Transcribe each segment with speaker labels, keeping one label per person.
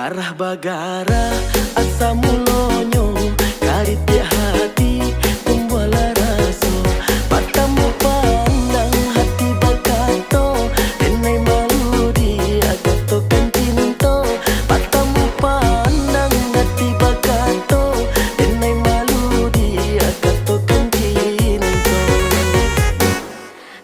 Speaker 1: Garah bagara asa mulonyo kari tiap hati pembuala raso matamu pandang hati bakato denai malu di agato kan tinto matamu pandang hati bakato denai malu di agato kan tinto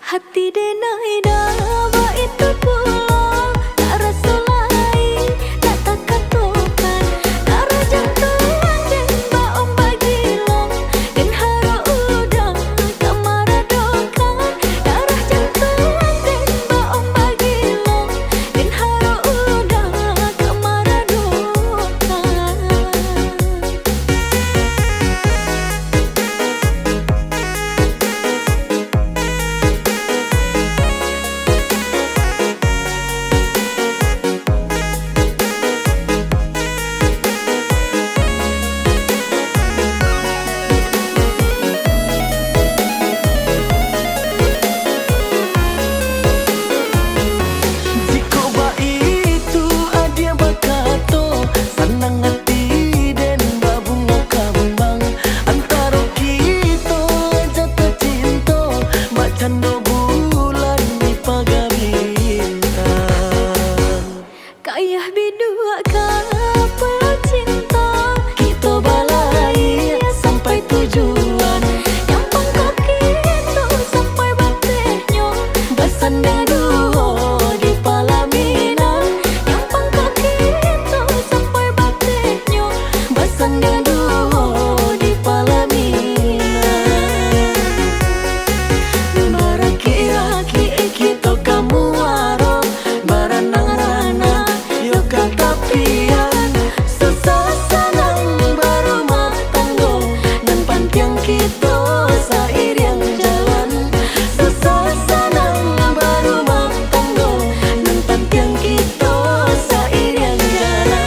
Speaker 2: hati denai dawa itu pulang tak rasa lain tak takatukan darah jantung dan baom bagilong dan haro udang kamaradokan darah jantung dan baom bagilong dan haro udang kamaradokan. Kayah bidua kapal cinta kita balai sampai tujuan yang pangkak kita sampai batehnya bersandar duo di palaminan yang pangkak kita sampai batehnya bersandar duo di palaminan baraki-raki kita kamu waro baranang katapian susah senang berumah tangga dan pantiang kita seiring jalan susah senang berumah tangga dan pantiang kita seiring jalan.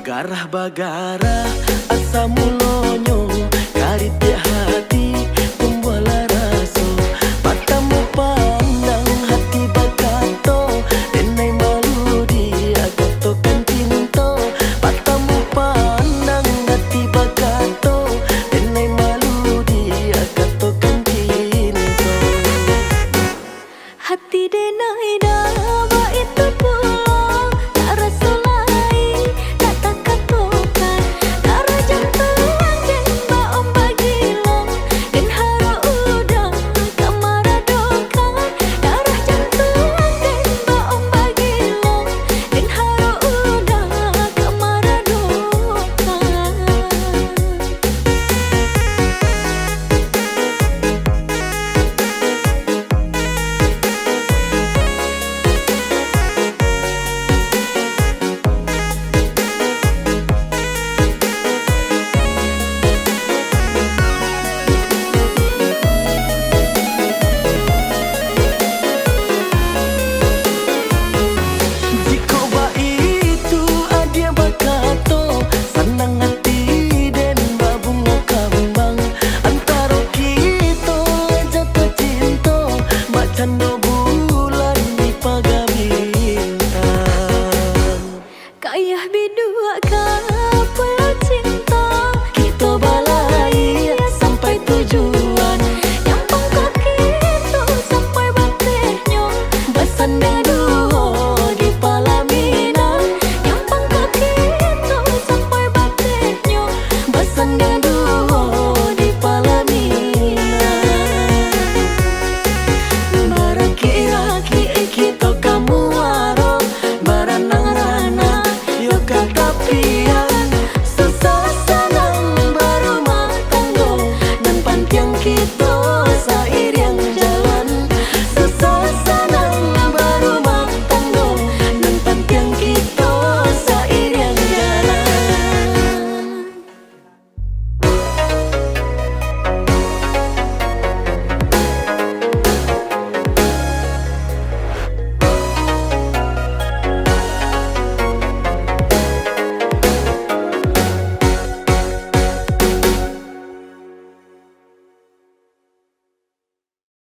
Speaker 1: Garah bagara asa mulonyo